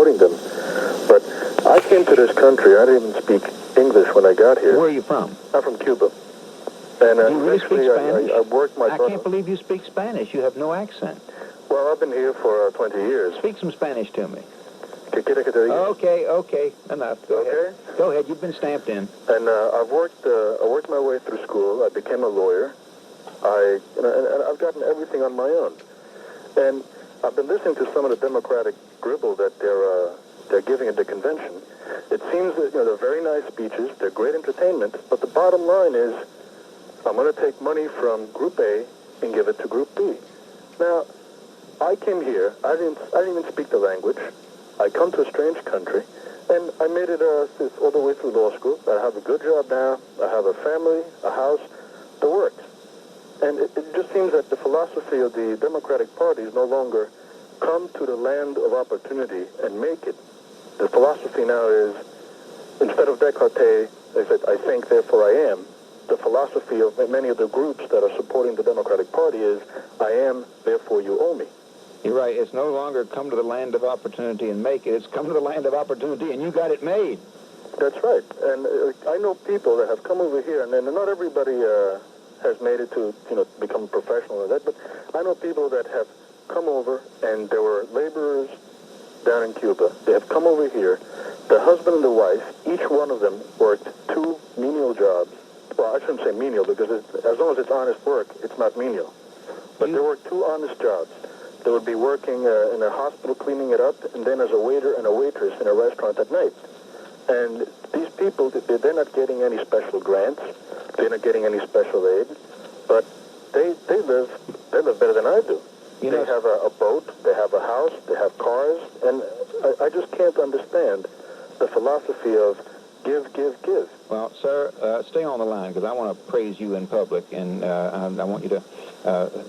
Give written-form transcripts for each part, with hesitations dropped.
supporting them. But I came to this country, I didn't even speak English when I got here. Where are you from? I'm from Cuba. And Do you really speak actually, Spanish? I worked my I butt can't off. believe you speak Spanish. You have no accent. Well, I've been here for 20 years. Speak some Spanish to me. ¿Qué quiere que te diga? Okay. Enough. Go ahead. Go ahead. You've been stamped in. And I worked my way through school. I became a lawyer. And I've gotten everything on my own. And I've been listening to some of the Democratic gribble that they're giving at the convention. It seems that they're very nice speeches. They're great entertainment. But the bottom line is, I'm going to take money from Group A and give it to Group B. Now, I came here. I didn't even speak the language. I come to a strange country, and I made it all the way through law school. I have a good job now. I have a family, a house, the works. And it just seems that the philosophy of the Democratic Party is no longer come to the land of opportunity and make it. The philosophy now is, instead of Descartes, they said, I think, therefore I am. The philosophy of many of the groups that are supporting the Democratic Party is, I am, therefore you owe me. You're right. It's no longer come to the land of opportunity and make it. It's come to the land of opportunity and you got it made. That's right. And I know people that have come over here, and not everybody has made it to become professional or that, but I know people that have come over, and there were laborers down in Cuba. They have come over here. The husband and the wife, each one of them worked 2 menial jobs. Well, I shouldn't say menial, because as long as it's honest work, it's not menial. But they worked 2 honest jobs. They would be working in a hospital cleaning it up, and then as a waiter and a waitress in a restaurant at night. And these people, they're not getting any special grants. They're not getting any special aid. But they live better than I do. They have a boat, they have a house, they have cars, and I just can't understand the philosophy of give, give, give. Well, sir, stay on the line, because I want to praise you in public, and I want you to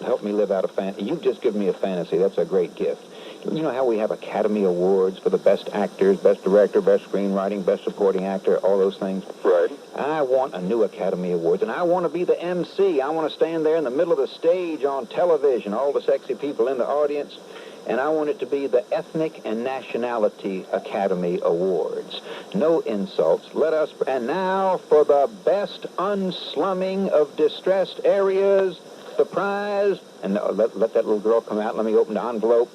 help me live out a fantasy. You've just given me a fantasy. That's a great gift. You know how we have Academy Awards for the best actors, best director, best screenwriting, best supporting actor, all those things? Right. I want a new Academy Awards, and I want to be the MC. I want to stand there in the middle of the stage on television, all the sexy people in the audience, and I want it to be the Ethnic and Nationality Academy Awards. No insults. And now for the best unslumming of distressed areas, the prize, and let that little girl come out. Let me open the envelope.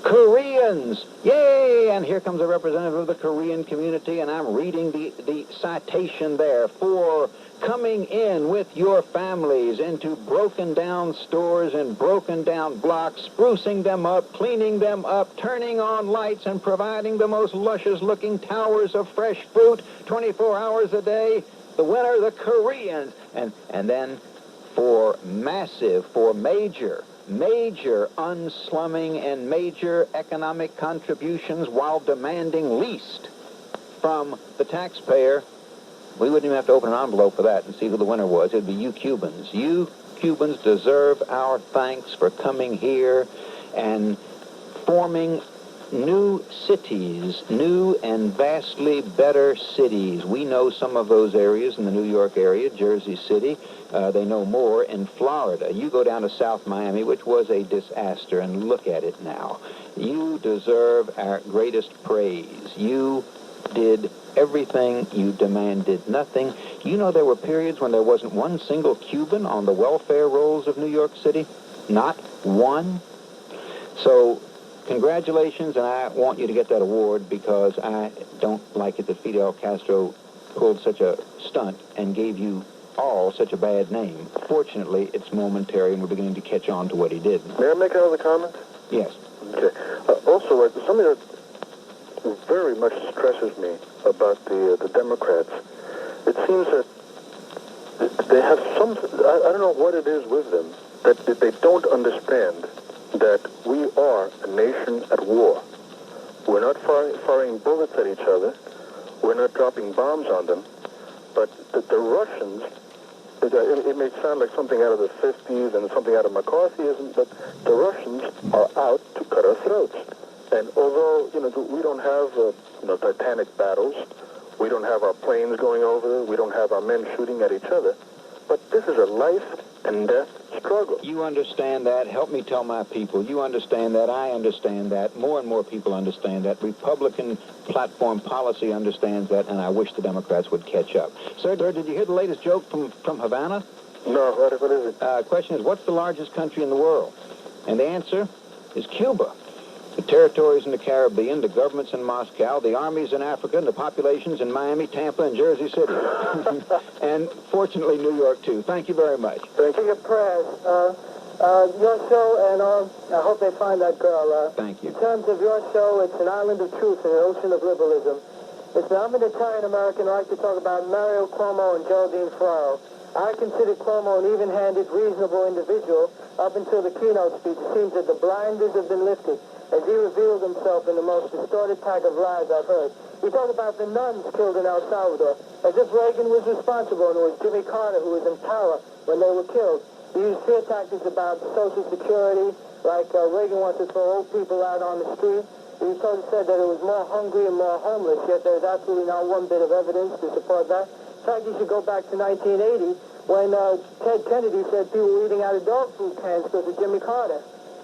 Koreans! Yay! And here comes a representative of the Korean community, and I'm reading the citation there for coming in with your families into broken down stores and broken down blocks, sprucing them up, cleaning them up, turning on lights, and providing the most luscious looking towers of fresh fruit 24 hours a day. The winner, the Koreans. And then for major unslumming and major economic contributions while demanding least from the taxpayer. We wouldn't even have to open an envelope for that and see who the winner was. It'd be you Cubans. You Cubans deserve our thanks for coming here and forming new cities, new and vastly better cities. We know some of those areas in the New York area, Jersey City. They know more in Florida. You go down to South Miami, which was a disaster, and look at it now. You deserve our greatest praise. You did everything. You demanded nothing. You know, there were periods when there wasn't one single Cuban on the welfare rolls of New York City. Not one. So congratulations, and I want you to get that award, because I don't like it that Fidel Castro pulled such a stunt and gave you all such a bad name. Fortunately, it's momentary, and we're beginning to catch on to what he did. May I make another comment? Yes. Okay. Also, something that very much stresses me about the Democrats, it seems that they have some, I don't know what it is with them, that they don't understand that we are a nation at war. We're not firing bullets at each other. We're not dropping bombs on them. But the Russians, it may sound like something out of the 50s and something out of McCarthyism, but the Russians are out to cut our throats. And although, we don't have, titanic battles, we don't have our planes going over, we don't have our men shooting at each other, but this is a life and death struggle. You understand that. Help me tell my people. You understand that. I understand that. More and more people understand that. Republican platform policy understands that, and I wish the Democrats would catch up. Sir, did you hear the latest joke from Havana? No, what is it? Question is, what's the largest country in the world? And the answer is Cuba. The territories in the Caribbean, the governments in Moscow, the armies in Africa, and the populations in Miami, Tampa, and Jersey City. And fortunately, New York, too. Thank you very much. Thank you. Your prayers. Your show, and I hope they find that girl. Thank you. In terms of your show, it's an island of truth in an ocean of liberalism. Listen, I'm an Italian-American. I like to talk about Mario Cuomo and Geraldine Ferraro. I consider Cuomo an even-handed, reasonable individual up until the keynote speech. It seems that the blinders have been lifted as he revealed himself in the most distorted pack of lies I've heard. We talk about the nuns killed in El Salvador, as if Reagan was responsible and it was Jimmy Carter who was in power when they were killed. He used fear tactics about Social Security, like Reagan wants to throw old people out on the street. He sort of said that it was more hungry and more homeless, yet there's absolutely not one bit of evidence to support that. In fact, you should go back to 1980 when Ted Kennedy said people were eating out of dog food cans because of Jimmy Carter.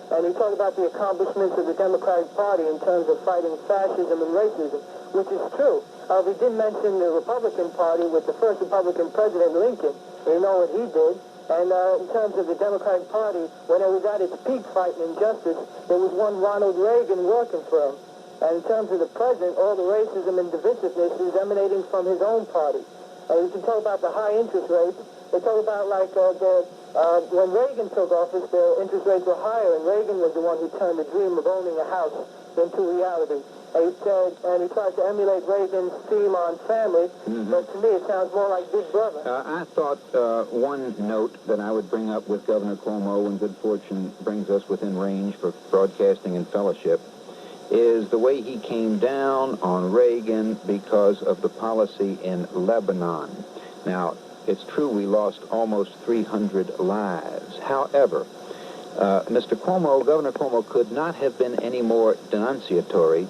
And he talked about the accomplishments of the Democratic Party in terms of fighting fascism and racism, which is true. We did mention the Republican Party with the first Republican president, Lincoln. You know what he did. And in terms of the Democratic Party, when it was at its peak fighting injustice, there was one Ronald Reagan working for him. And in terms of the president, all the racism and divisiveness is emanating from his own party. You can talk about the high interest rates. They talk about, like, when Reagan took office, the interest rates were higher, and Reagan was the one who turned the dream of owning a house into reality. And he tried to emulate Reagan's theme on family, but to me it sounds more like Big Brother. I thought one note that I would bring up with Governor Cuomo, when good fortune brings us within range for broadcasting and fellowship, is the way he came down on Reagan because of the policy in Lebanon. Now, it's true we lost almost 300 lives. However, Governor Cuomo could not have been any more denunciatory.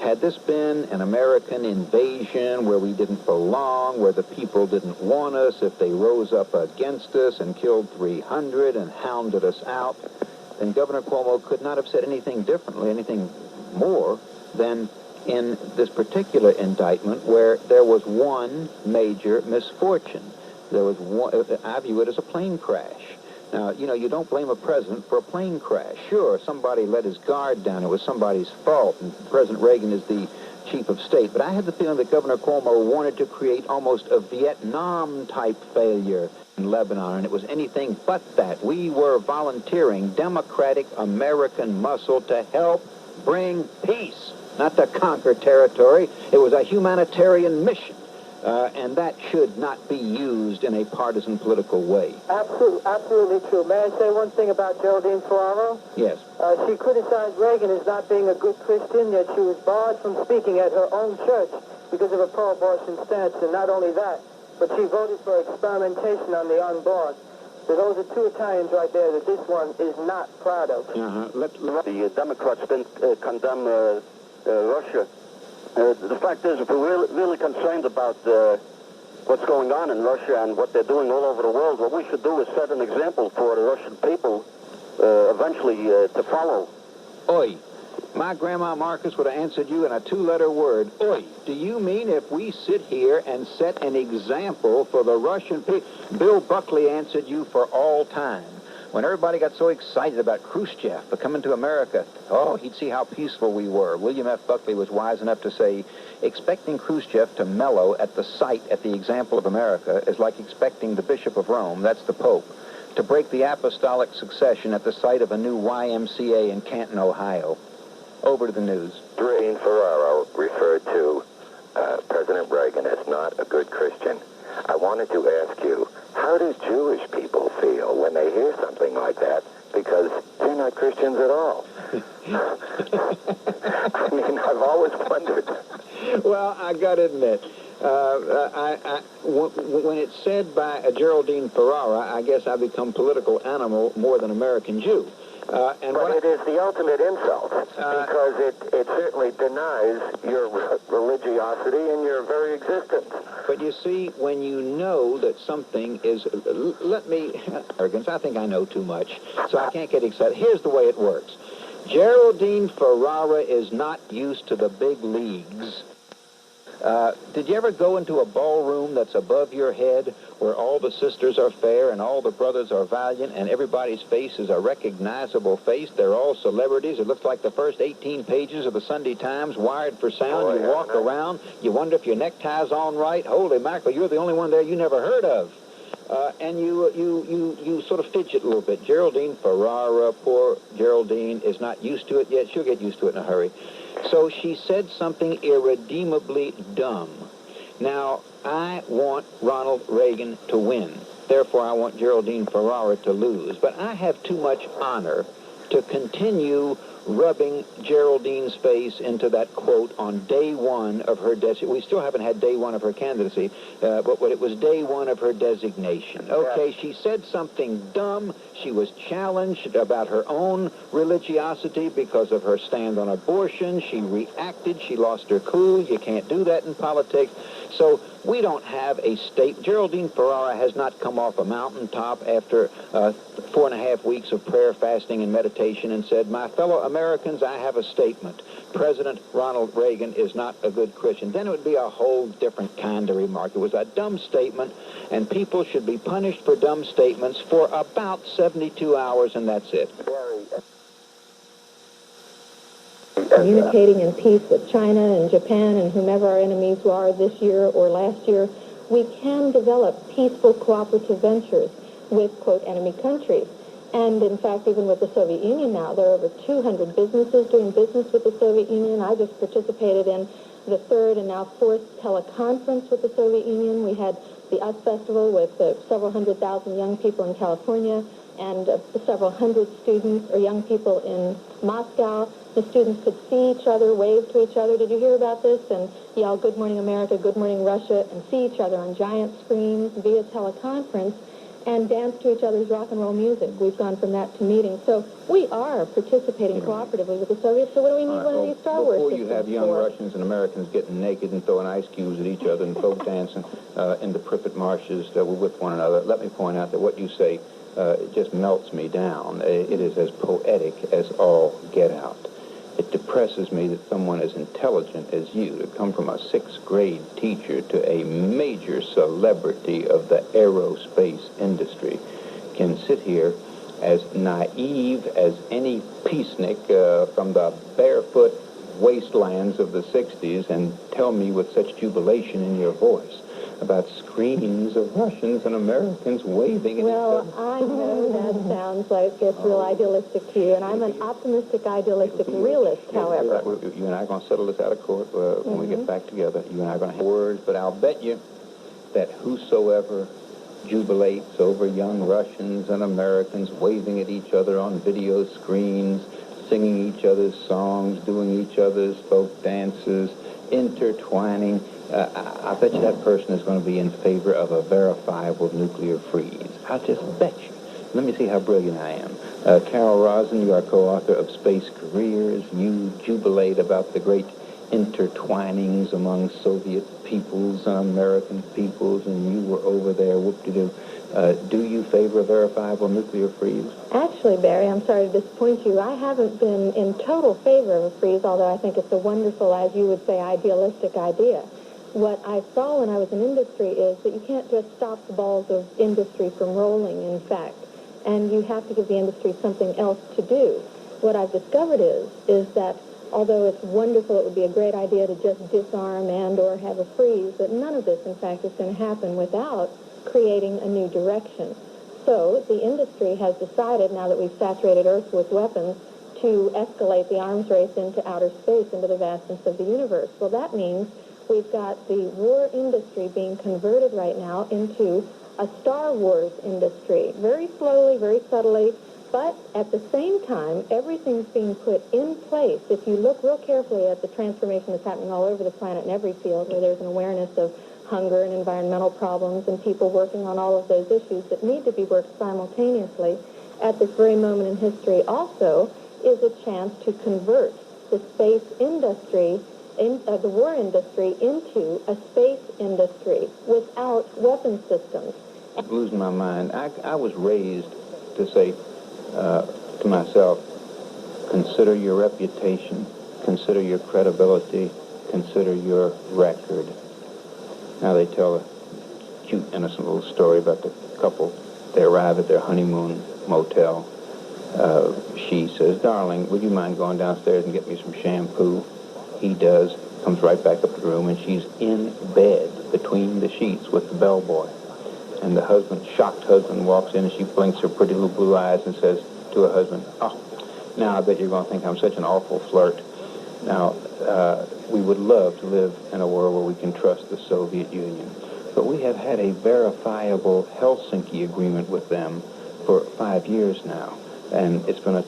Had this been an American invasion where we didn't belong, where the people didn't want us, if they rose up against us and killed 300 and hounded us out, then Governor Cuomo could not have said anything differently, anything more than in this particular indictment where there was one major misfortune. There was one, I view it as a plane crash. Now, you don't blame a president for a plane crash. Sure, somebody let his guard down. It was somebody's fault, and President Reagan is the chief of state. But I had the feeling that Governor Cuomo wanted to create almost a Vietnam-type failure in Lebanon, and it was anything but that. We were volunteering democratic American muscle to help bring peace, not to conquer territory. It was a humanitarian mission. And that should not be used in a partisan political way. Absolutely true. May I say one thing about Geraldine Ferraro? Yes. She criticized Reagan as not being a good Christian, yet she was barred from speaking at her own church because of a pro-abortion stance. And not only that, but she voted for experimentation on the unborn. So those are two Italians right there that this one is not proud of. The Democrats didn't condemn Russia. The fact is, if we're really concerned about what's going on in Russia and what they're doing all over the world, what we should do is set an example for the Russian people eventually to follow. Oi. My grandma Marcus would have answered you in a two-letter word. Oi. Do you mean if we sit here and set an example for the Russian people? Bill Buckley answered you for all time. When everybody got so excited about Khruschev coming to America, he'd see how peaceful we were. William F. Buckley was wise enough to say, expecting Khruschev to mellow at the sight, at the example of America, is like expecting the Bishop of Rome, that's the Pope, to break the apostolic succession at the sight of a new YMCA in Canton, Ohio. Over to the news. Geraldine Ferraro referred to President Reagan as not a good Christian. I wanted to ask you, how do Jewish people feel when they hear something like that? Because they're not Christians at all. I mean, I've always wondered. Well, I got to admit, when it's said by Geraldine Ferraro, I guess I become political animal more than American Jew. But it is the ultimate insult because it certainly denies your religiosity and your very existence. But you see, when you know that something is, let me, arrogance, I think I know too much, so I can't get excited. Here's the way it works. Geraldine Ferraro is not used to the big leagues. Did you ever go into a ballroom that's above your head where all the sisters are fair and all the brothers are valiant and everybody's face is a recognizable face? They're all celebrities. It looks like the first 18 pages of the Sunday Times, wired for sound. You walk around, you wonder if your necktie's on right. Holy mackerel, you're the only one there you never heard of. And you sort of fidget a little bit. Geraldine Ferraro, poor Geraldine, is not used to it yet. She'll get used to it in a hurry. So she said something irredeemably dumb. Now, I want Ronald Reagan to win. Therefore, I want Geraldine Ferraro to lose. But I have too much honor to continue rubbing Geraldine's face into that quote on day one of her designation. We still haven't had day one of her candidacy, but it was day one of her designation. Okay, she said something dumb. She was challenged about her own religiosity because of her stand on abortion. She reacted. She lost her cool. You can't do that in politics. So we don't have a state. Geraldine Ferraro has not come off a mountaintop after 4.5 weeks of prayer, fasting, and meditation and said, my fellow Americans, I have a statement. President Ronald Reagan is not a good Christian. Then it would be a whole different kind of remark. It was a dumb statement, and people should be punished for dumb statements for about 72 hours, and that's it. Communicating in peace with China and Japan and whomever our enemies are this year or last year, we can develop peaceful cooperative ventures with, quote, enemy countries. And in fact, even with the Soviet Union now, there are over 200 businesses doing business with the Soviet Union. I just participated in the third and now fourth teleconference with the Soviet Union. We had the US Festival with several 100,000 young people in California and several hundred students or young people in Moscow. The students could see each other, wave to each other. Did you hear about this? And yell, good morning, America, good morning, Russia, and see each other on giant screens via teleconference and dance to each other's rock and roll music. We've gone from that to meetings. So we are participating cooperatively with the Soviets. So what do we need one of these Star Wars Before systems you have young for? Russians and Americans getting naked and throwing ice cubes at each other and folk dancing in the Pripyat marshes with one another, let me point out that what you say just melts me down. It is as poetic as all get out. It depresses me that someone as intelligent as you, to come from a 6th grade teacher to a major celebrity of the aerospace industry, can sit here as naive as any peacenik from the barefoot wastelands of the 60s and tell me with such jubilation in your voice about screens of Russians and Americans waving at each other. Well, I know that sounds like it's real idealistic to you, and I'm an optimistic, idealistic realist, however. You and I are going to settle this out of court when we get back together. You and I are going to have words, but I'll bet you that whosoever jubilates over young Russians and Americans waving at each other on video screens, singing each other's songs, doing each other's folk dances, intertwining, I bet you that person is going to be in favor of a verifiable nuclear freeze. I'll just bet you. Let me see how brilliant I am. Carol Rosin, you are co-author of Space Careers. You jubilate about the great intertwinings among Soviet peoples and American peoples, and you were over there, whoop-de-doo. Do you favor a verifiable nuclear freeze? Actually, Barry, I'm sorry to disappoint you. I haven't been in total favor of a freeze, although I think it's a wonderful, as you would say, idealistic idea. What I saw when I was in industry is that you can't just stop the balls of industry from rolling, in fact, and you have to give the industry something else to do. What I've discovered is that although it's wonderful, it would be a great idea to just disarm and or have a freeze, that none of this, in fact, is going to happen without creating a new direction. So the industry has decided, now that we've saturated Earth with weapons, to escalate the arms race into outer space, into the vastness of the universe. Well, that means we've got the war industry being converted right now into a Star Wars industry, very slowly, very subtly, but at the same time, everything's being put in place. If you look real carefully at the transformation that's happening all over the planet in every field, where there's an awareness of hunger and environmental problems and people working on all of those issues that need to be worked simultaneously, at this very moment in history also is a chance to convert the space industry, the war industry, into a space industry without weapon systems. I'm losing my mind. I was raised to say to myself, consider your reputation, consider your credibility, consider your record. Now they tell a cute, innocent little story about the couple. They arrive at their honeymoon motel. She says, darling, would you mind going downstairs and get me some shampoo? He does, comes right back up to the room, and she's in bed between the sheets with the bellboy. And the husband, shocked husband, walks in and she blinks her pretty little blue eyes and says to her husband, oh, now I bet you're going to think I'm such an awful flirt. Now, we would love to live in a world where we can trust the Soviet Union. But we have had a verifiable Helinski Agreement with them for 5 years now. And it's been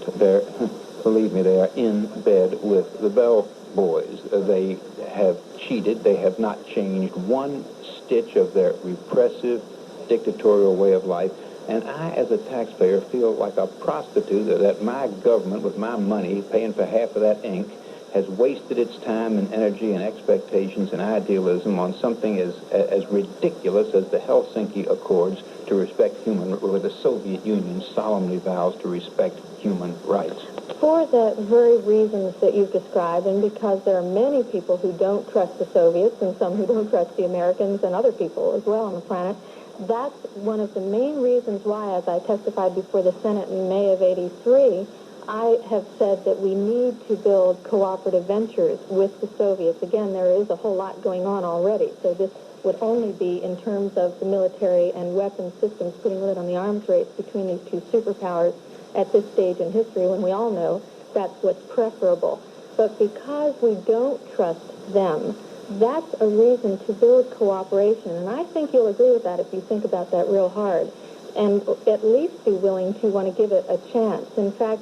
believe me, they are in bed with the bellboys. They have cheated. They have not changed one stitch of their repressive, dictatorial way of life. And I, as a taxpayer, feel like a prostitute that my government, with my money, paying for half of that ink, has wasted its time and energy and expectations and idealism on something as ridiculous as the Helinski Accords to respect where the Soviet Union solemnly vows to respect human rights. For the very reasons that you've described, and because there are many people who don't trust the Soviets and some who don't trust the Americans and other people as well on the planet, that's one of the main reasons why, as I testified before the Senate in May of '83, I have said that we need to build cooperative ventures with the Soviets. Again, there is a whole lot going on already, so this would only be in terms of the military and weapons systems, putting a lid on the arms race between these two superpowers at this stage in history when we all know that's what's preferable. But because we don't trust them, that's a reason to build cooperation. And I think you'll agree with that if you think about that real hard, and at least be willing to want to give it a chance. In fact,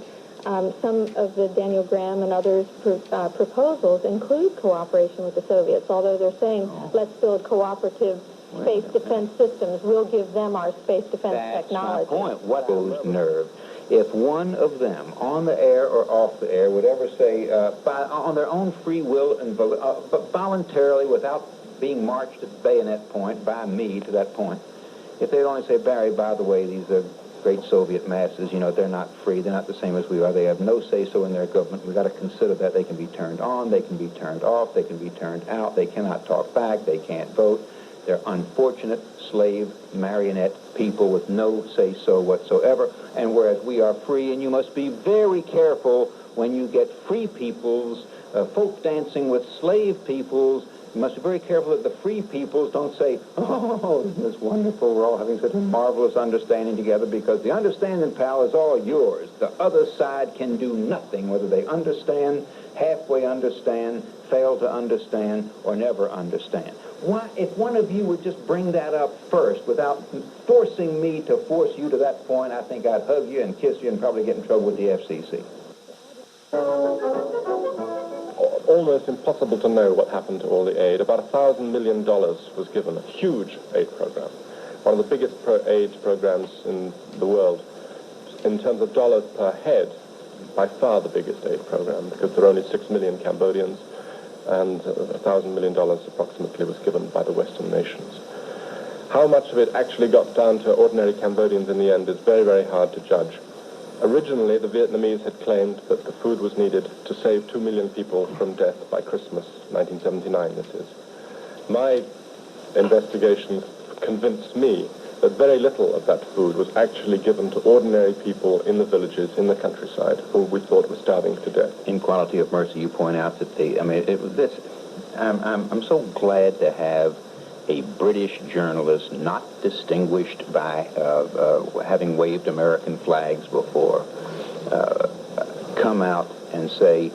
some of the Daniel Graham and others' proposals include cooperation with the Soviets, although they're saying, let's build cooperative space defense systems. We'll give them our space defense technology. That's my point. What goes nerve? If one of them, on the air or off the air, would ever say, on their own free will and but voluntarily, without being marched at bayonet point by me to that point, if they'd only say, Barry, by the way, these are great Soviet masses, you know, they're not free, they're not the same as we are, they have no say-so in their government, we've got to consider that they can be turned on, they can be turned off, they can be turned out, they cannot talk back, they can't vote, they're unfortunate slave marionette people with no say-so whatsoever, and whereas we are free, and you must be very careful when you get free peoples, folk dancing with slave peoples. You must be very careful that the free peoples don't say, oh, isn't this wonderful, we're all having such a marvelous understanding together, because the understanding, pal, is all yours. The other side can do nothing, whether they understand, halfway understand, fail to understand, or never understand. Why, if one of you would just bring that up first without forcing me to force you to that point, I think I'd hug you and kiss you and probably get in trouble with the FCC. Almost impossible to know what happened to all the aid. About $1,000 million was given, a huge aid program. One of the biggest AIDS programs in the world. In terms of dollars per head, by far the biggest aid program, because there are only 6 million Cambodians, and $1,000 million approximately was given by the Western nations. How much of it actually got down to ordinary Cambodians in the end is very, very hard to judge. Originally, the Vietnamese had claimed that the food was needed to save 2 million people from death by Christmas, 1979, this is. My investigation convinced me that very little of that food was actually given to ordinary people in the villages, in the countryside, who we thought were starving to death. In Quality of Mercy, you point out that I'm so glad to have a British journalist not distinguished by having waved American flags before come out and say,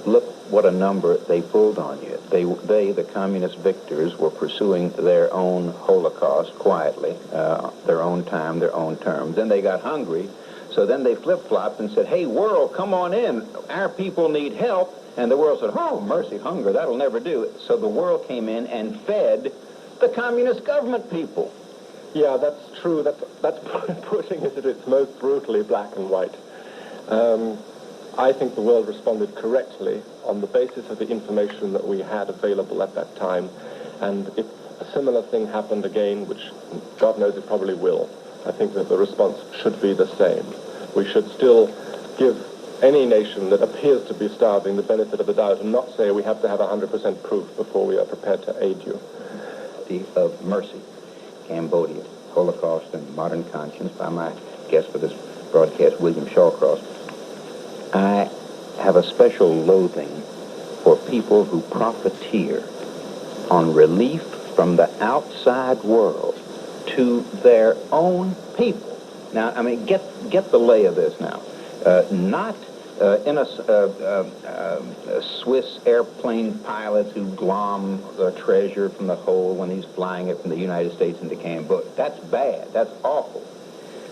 look what a number they pulled on you. They, the communist victors, were pursuing their own Holocaust quietly, their own time, their own terms. Then they got hungry, so then they flip-flopped and said, hey, world, come on in. Our people need help. And the world said, oh, mercy, hunger, that'll never do. So the world came in and fed the communist government people. Yeah, that's true. That's putting it at its most brutally black and white. I think the world responded correctly on the basis of the information that we had available at that time. And if a similar thing happened again, which God knows it probably will, I think that the response should be the same. We should still give any nation that appears to be starving the benefit of the doubt and not say we have to have 100% proof before we are prepared to aid you. Of Mercy, Cambodia, Holocaust and Modern Conscience, by my guest for this broadcast, William Shawcross. I have a special loathing for people who profiteer on relief from the outside world to their own people. Now, I mean, get the lay of this now. Not in a Swiss airplane pilot who glom the treasure from the hole when he's flying it from the United States into Cambodia. That's bad. That's awful.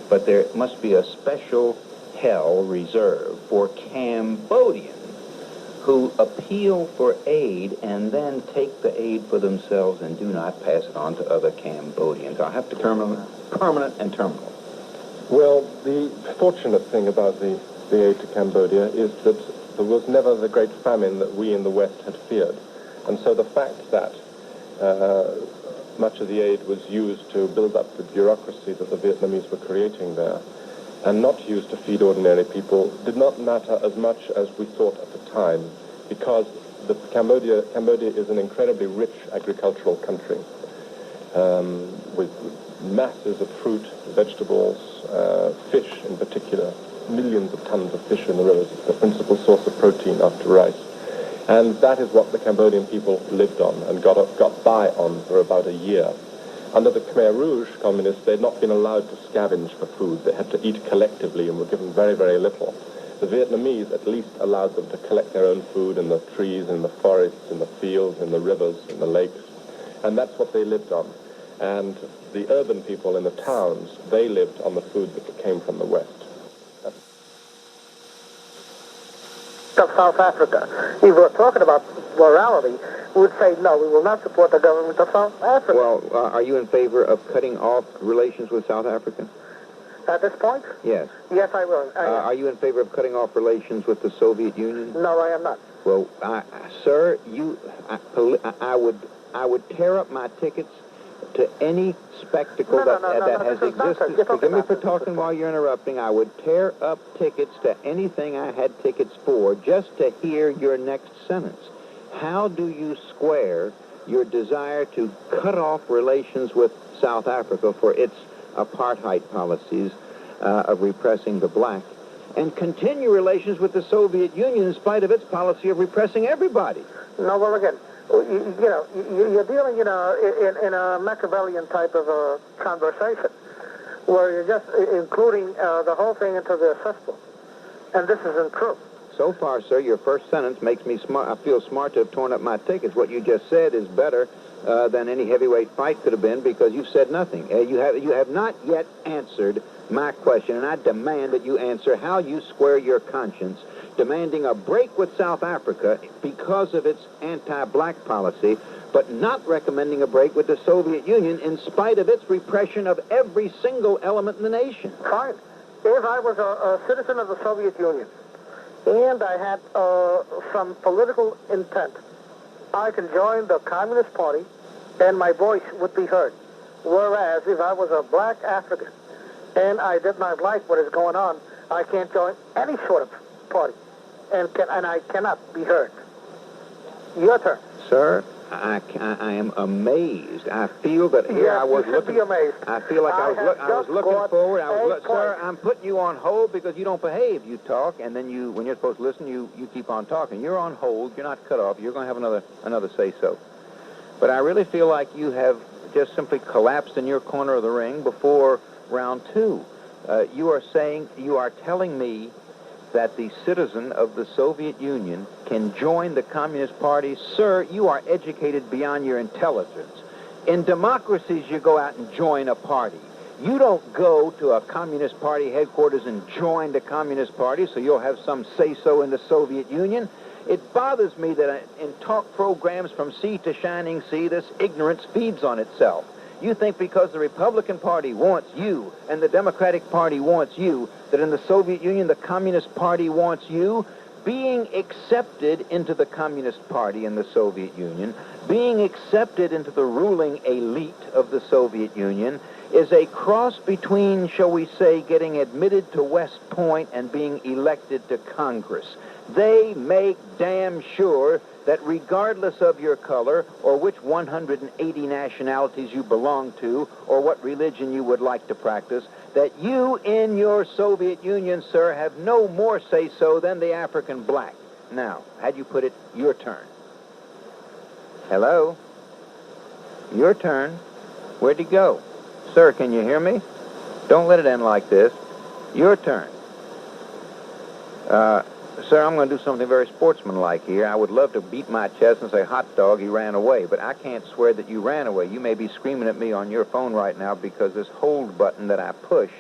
But there must be a special hell reserved for Cambodians who appeal for aid and then take the aid for themselves and do not pass it on to other Cambodians. I have to permanent and terminal. Well, the fortunate thing about the aid to Cambodia is that there was never the great famine that we in the West had feared. And so the fact that much of the aid was used to build up the bureaucracy that the Vietnamese were creating there and not used to feed ordinary people did not matter as much as we thought at the time, because Cambodia is an incredibly rich agricultural country with masses of fruit, vegetables, fish in particular. Millions of tons of fish in the rivers. It's the principal source of protein after rice. And that is what the Cambodian people lived on and got by on for about a year. Under the Khmer Rouge communists, they had not been allowed to scavenge for food. They had to eat collectively and were given very, very little. The Vietnamese at least allowed them to collect their own food in the trees, in the forests, in the fields, in the rivers, in the lakes. And that's what they lived on. And the urban people in the towns, they lived on the food that came from the West. Of South Africa. If we're talking about morality, we would say, no, we will not support the government of South Africa. Well, are you in favor of cutting off relations with South Africa? At this point? Yes. Yes, I will. Are you in favor of cutting off relations with the Soviet Union? No, I am not. Well, sir, I would tear up my tickets to any spectacle that has existed. Forgive me for talking while you're interrupting. I would tear up tickets to anything I had tickets for just to hear your next sentence. How do you square your desire to cut off relations with South Africa for its apartheid policies of repressing the black and continue relations with the Soviet Union in spite of its policy of repressing everybody? No, well, again, you're dealing in a Machiavellian type of a conversation where you're just including the whole thing into the system. And this isn't true. So far, sir, your first sentence makes me smart. I feel smart to have torn up my tickets. What you just said is better than any heavyweight fight could have been, because you've said nothing. You have not yet answered my question, and I demand that you answer how you square your conscience demanding a break with South Africa because of its anti-black policy, but not recommending a break with the Soviet Union in spite of its repression of every single element in the nation. Fine. If I was a citizen of the Soviet Union and I had some political intent, I can join the Communist Party and my voice would be heard. Whereas if I was a black African and I did not like what is going on, I can't join any sort of party, and I cannot be heard. Your turn. Sir, I am amazed. I feel that here I was looking. Be amazed. I feel like I was looking forward. Sir, I'm putting you on hold because you don't behave. You talk, and then when you're supposed to listen, you keep on talking. You're on hold. You're not cut off. You're going to have another say-so. But I really feel like you have just simply collapsed in your corner of the ring before round two. You are telling me that the citizen of the Soviet Union can join the Communist Party. Sir, you are educated beyond your intelligence. In democracies, you go out and join a party. You don't go to a Communist Party headquarters and join the Communist Party so you'll have some say-so in the Soviet Union. It bothers me that in talk programs from sea to shining sea, this ignorance feeds on itself. You think because the Republican Party wants you and the Democratic Party wants you, that in the Soviet Union the Communist Party wants you? Being accepted into the Communist Party in the Soviet Union, being accepted into the ruling elite of the Soviet Union, is a cross between, shall we say, getting admitted to West Point and being elected to Congress. They make damn sure that regardless of your color or which 180 nationalities you belong to or what religion you would like to practice, that you in your Soviet Union, sir, have no more say-so than the African black. Now, had you put it, your turn. Hello? Your turn. Where'd he go? Sir, can you hear me? Don't let it end like this. Your turn. Sir, I'm going to do something very sportsmanlike here. I would love to beat my chest and say, hot dog, he ran away. But I can't swear that you ran away. You may be screaming at me on your phone right now because this hold button that I pushed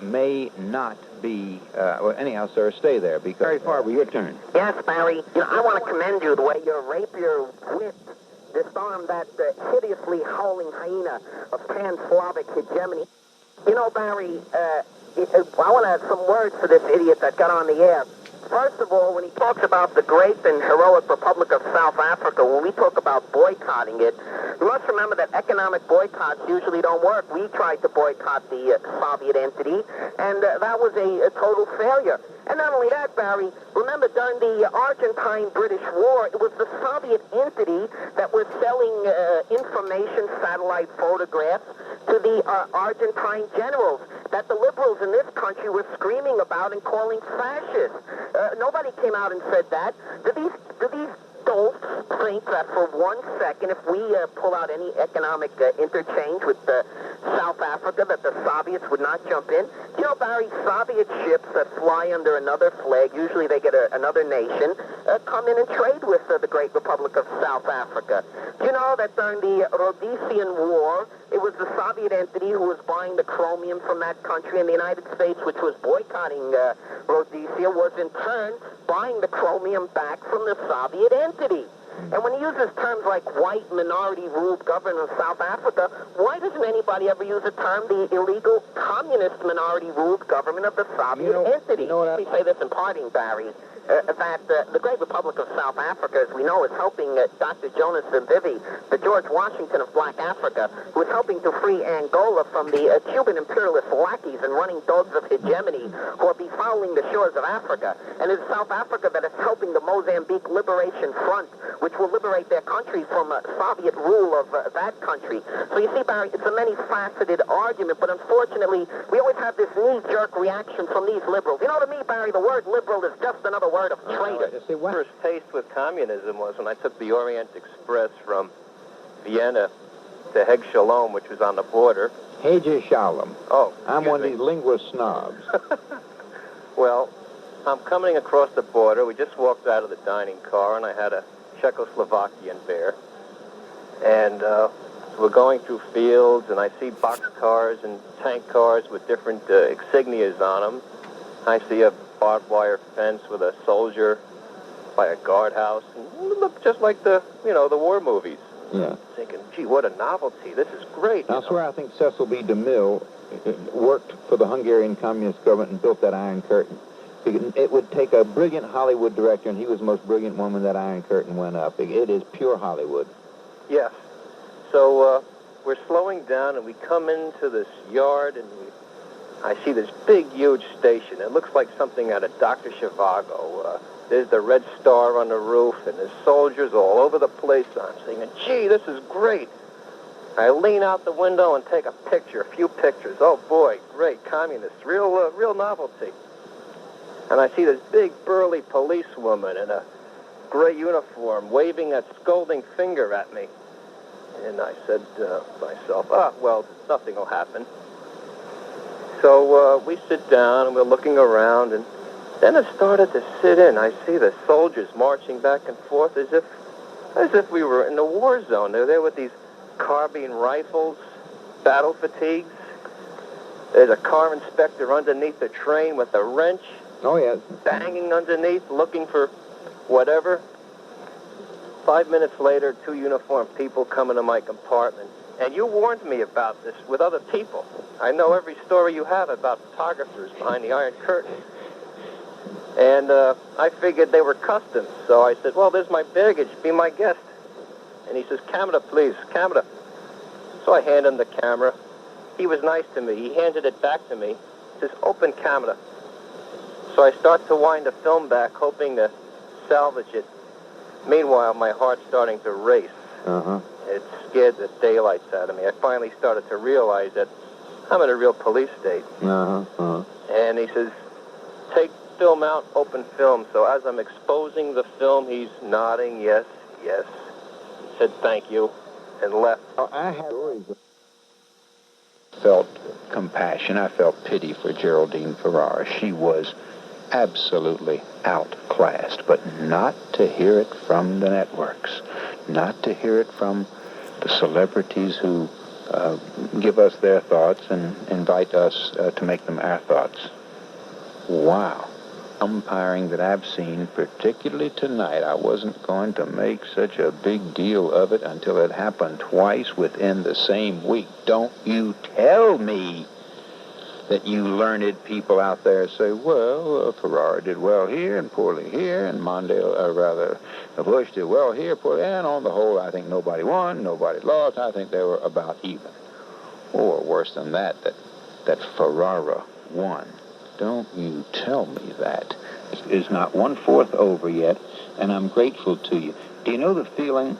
may not be... well, anyhow, sir, stay there because... Barry Farber, your turn. Yes, Barry. I want to commend you the way your rapier whipped, disarmed that hideously howling hyena of pan-Slavic hegemony. Barry, I want to have some words for this idiot that got on the air. First of all, when he talks about the great and heroic Republic of South Africa, when we talk about boycotting it, you must remember that economic boycotts usually don't work. We tried to boycott the Soviet entity, and that was a total failure. And not only that, Barry, remember during the Argentine-British War, it was the Soviet entity that was selling information satellite photographs to the Argentine generals that the liberals in this country were screaming about and calling fascist. Nobody came out and said that. Do these dolts think that for 1 second, if we pull out any economic interchange with South Africa, that the Soviets would not jump in? Barry, Soviet ships that fly under another flag, usually they get another nation, come in and trade with the great Republic of South Africa. Do you know that during the Rhodesian War, it was the Soviet entity who was buying the chromium from that country, and the United States, which was boycotting Rhodesia, was in turn buying the chromium back from the Soviet entity. And when he uses terms like white minority-ruled government of South Africa, why doesn't anybody ever use the term the illegal communist minority-ruled government of the Soviet entity? Let me say this in parting, Barry, that the great Republic of South Africa, as we know, is helping Dr. Jonas Mbivi, the George Washington of Black Africa, who is helping to free Angola from the Cuban imperialist lackeys and running dogs of hegemony who are befouling the shores of Africa. And it's South Africa that is helping the Mozambique Liberation Front, which will liberate their country from Soviet rule of that country. So you see, Barry, it's a many-faceted argument, but unfortunately, we always have this knee-jerk reaction from these liberals. To me, Barry, the word liberal is just another word of traitor. My first taste with communism was when I took the Orient Express from Vienna to Heg Shalom, which was on the border. Hege Shalom. Oh, I'm one of these linguist snobs. Well, I'm coming across the border. We just walked out of the dining car, and I had a Czechoslovakian bear. And we're going through fields, and I see boxcars and tank cars with different insignias on them. I see a barbed wire fence with a soldier by a guardhouse, and it looked just like the war movies. Yeah. Thinking, gee, what a novelty! This is great. That's where I think Cecil B. DeMille worked for the Hungarian Communist government and built that Iron Curtain. It would take a brilliant Hollywood director, and he was the most brilliant one when that Iron Curtain went up. It is pure Hollywood. Yes. So we're slowing down, and we come into this yard, and I see this big, huge station. It looks like something out of Dr. Zhivago. There's the red star on the roof, and there's soldiers all over the place. I'm thinking, gee, this is great. I lean out the window and take a few pictures. Oh, boy, great, communists, real novelty. And I see this big, burly policewoman in a gray uniform waving a scolding finger at me. And I said to myself, well, nothing will happen. So we sit down, and we're looking around, and then it started to sit in. I see the soldiers marching back and forth as if we were in the war zone. They're there with these carbine rifles, battle fatigues. There's a car inspector underneath the train with a wrench. Oh, yes. Banging underneath, looking for whatever. 5 minutes later, 2 uniformed people come into my compartment. And you warned me about this with other people. I know every story you have about photographers behind the Iron Curtain. And I figured they were customs. So I said, well, there's my baggage. Be my guest. And he says, camera, please, camera. So I handed him the camera. He was nice to me. He handed it back to me. He says, open camera. So I start to wind the film back, hoping to salvage it. Meanwhile, my heart's starting to race. It scared the daylights out of me. I finally started to realize that I'm in a real police state. And he says, take film out, open film. So as I'm exposing the film, he's nodding, yes, yes. He said, thank you, and left. I had felt compassion. I felt pity for Geraldine Ferraro. She was absolutely outclassed, but not to hear it from the networks, not to hear it from the celebrities who give us their thoughts and invite us to make them our thoughts. Wow. Umpiring that I've seen, particularly tonight. I wasn't going to make such a big deal of it until it happened twice within the same week. Don't you tell me that you learned people out there say, well, Ferraro did well here and poorly here, and Bush did well here, poorly, and on the whole, I think nobody won, nobody lost. I think they were about even. Or worse than that Ferraro won. Don't you tell me that. It is not 1/4 over yet, and I'm grateful to you. Do you know the feeling?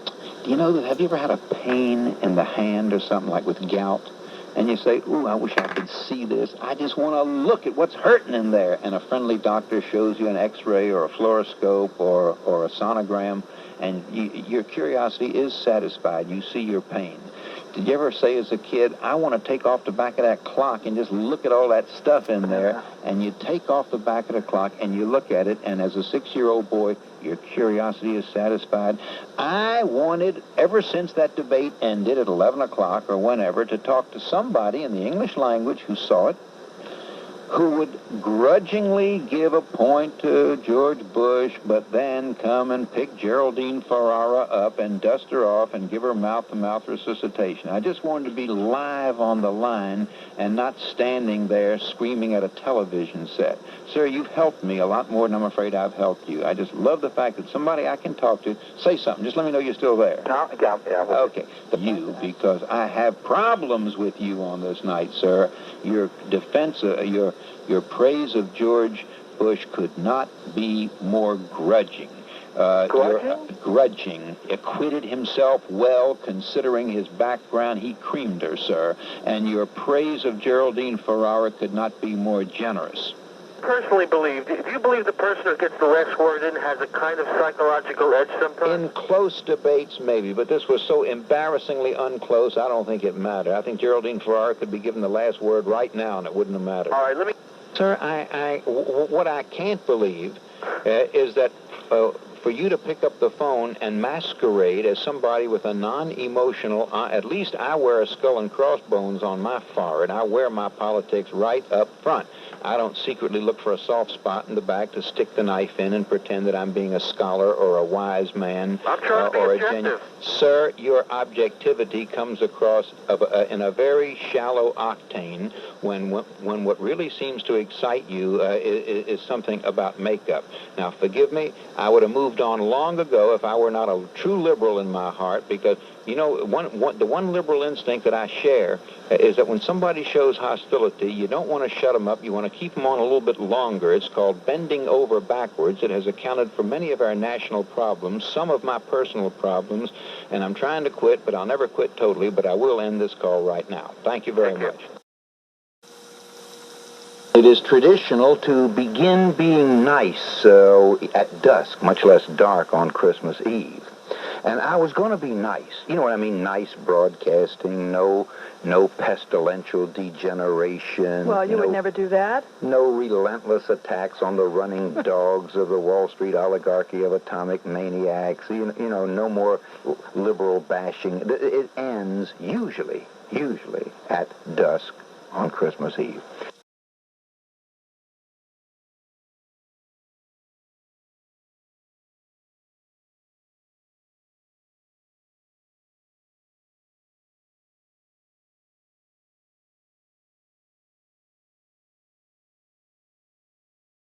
Have you ever had a pain in the hand or something like with gout? And you say, ooh, I wish I could see this. I just want to look at what's hurting in there. And a friendly doctor shows you an x-ray or a fluoroscope or a sonogram, and your curiosity is satisfied. You see your pain. Did you ever say as a kid, I want to take off the back of that clock and just look at all that stuff in there? And you take off the back of the clock and you look at it, and as a 6-year-old boy, your curiosity is satisfied. I wanted, ever since that debate ended at 11 o'clock or whenever, to talk to somebody in the English language who saw it, who would grudgingly give a point to George Bush, but then come and pick Geraldine Ferraro up and dust her off and give her mouth-to-mouth resuscitation. I just wanted to be live on the line and not standing there screaming at a television set. Sir, you've helped me a lot more than I'm afraid I've helped you. I just love the fact that somebody I can talk to, say something. Just let me know you're still there. Okay. You, because I have problems with you on this night, sir. Your defense, your praise of George Bush could not be more grudging. Grudging. Acquitted himself well, considering his background. He creamed her, sir. And your praise of Geraldine Ferraro could not be more generous. Personally believe, do you believe the person who gets the last word in has a kind of psychological edge sometimes? In close debates, maybe, but this was so embarrassingly unclose, I don't think it mattered. I think Geraldine Ferraro could be given the last word right now, and it wouldn't have mattered. All right, let me... Sir, what I can't believe is that for you to pick up the phone and masquerade as somebody with a non-emotional, at least I wear a skull and crossbones on my forehead. I wear my politics right up front. I don't secretly look for a soft spot in the back to stick the knife in and pretend that I'm being a scholar or a wise man. I'm trying to be objective. Sir, your objectivity comes across in a very shallow octane when what really seems to excite you is something about makeup. Now, forgive me, I would have moved on long ago if I were not a true liberal in my heart, because, you know, the one liberal instinct that I share is that when somebody shows hostility, you don't want to shut them up. You want to keep them on a little bit longer. It's called bending over backwards. It has accounted for many of our national problems, some of my personal problems, and I'm trying to quit, but I'll never quit totally, but I will end this call right now. Thank you very much. It is traditional to begin being nice at dusk, much less dark on Christmas Eve. And I was going to be nice. You know what I mean? Nice broadcasting, no pestilential degeneration. Well, you would never do that. No relentless attacks on the running dogs of the Wall Street oligarchy of atomic maniacs. You know, no more liberal bashing. It ends usually at dusk on Christmas Eve.